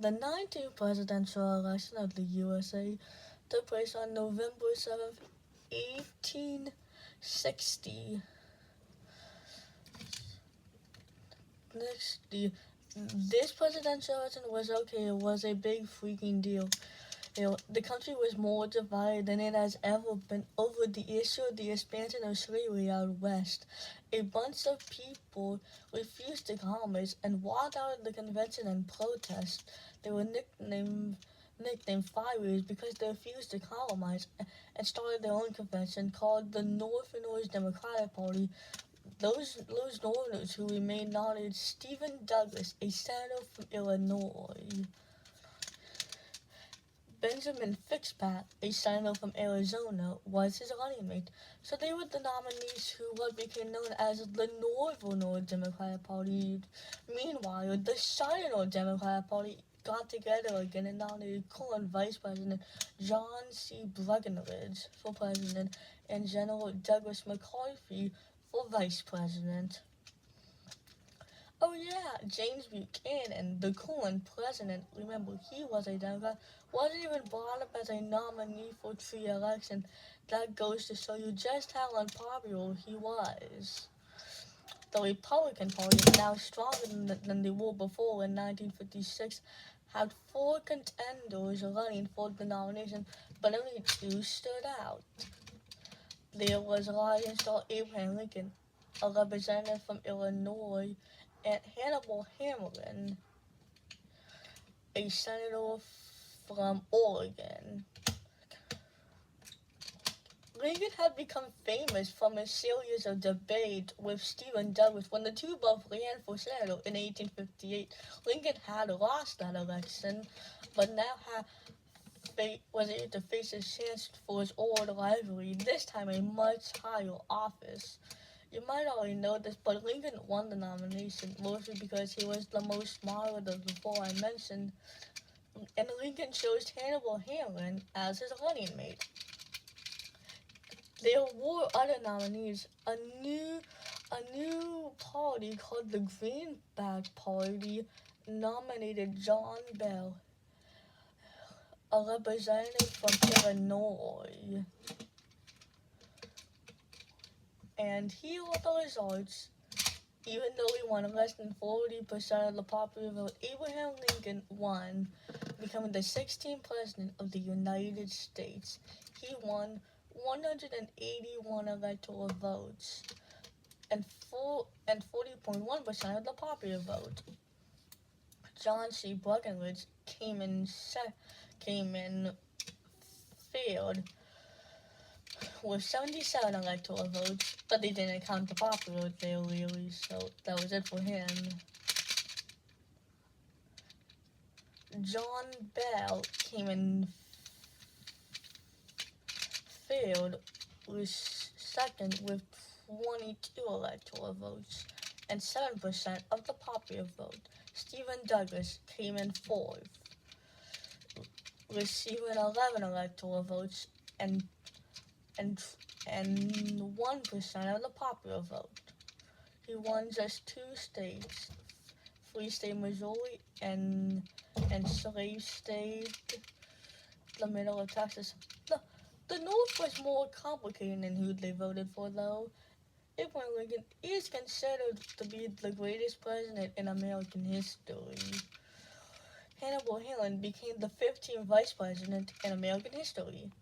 The 19th presidential election of the USA took place on November 7th, 1860. This presidential election was okay. It was a big freaking deal. The country was more divided than it has ever been over the issue of the expansion of slavery out west. A bunch of people refused to commerce and walked out of the convention in protest. They were nicknamed Fires because they refused to compromise and started their own convention called the Northerners Democratic Party. Those Northerners who remained nominated Stephen Douglas, a senator from Illinois. Benjamin Fitzpatrick, a senator from Arizona, was his running mate. So they were the nominees who what became known as the Northern Democratic Party. Meanwhile, the Southern Democratic Party got together again and nominated current Vice President John C. Breckinridge for president and General Douglas MacArthur for vice president. Oh yeah, James Buchanan, the current president, remember he was a Democrat, wasn't even brought up as a nominee for the election. That goes to show you just how unpopular he was. The Republican Party, now stronger than they were before in 1956, had 4 contenders running for the nomination, but only 2 stood out. There was Lion Star Abraham Lincoln, a representative from Illinois, and Hannibal Hamlin, a senator from Oregon. Lincoln had become famous from a series of debates with Stephen Douglas when the two both ran for senator in 1858. Lincoln had lost that election, but now was able to face a chance for his old rivalry, this time a much higher office. You might already know this, but Lincoln won the nomination mostly because he was the most moderate of the 4 I mentioned, and Lincoln chose Hannibal Hamlin as his running mate. There were other nominees. A new party called the Greenback Party nominated John Bell, a representative from Illinois. And here are the results. Even though he won less than 40% of the popular vote, Abraham Lincoln won, becoming the 16th president of the United States. He won 181 electoral votes and 40.1% of the popular vote. John C. Breckinridge failed with 77 electoral votes, but they didn't count the popular vote there really, so that was it for him. John Bell failed was second with 22 electoral votes and 7% of the popular vote. Stephen Douglas came in 4th, receiving 11 electoral votes and 1% of the popular vote. He won just 2 states, Free State Missouri and Slave State, the middle of Texas. The North was more complicated in who they voted for, though. Abraham Lincoln is considered to be the greatest president in American history. Hannibal Hamlin became the 15th vice president in American history.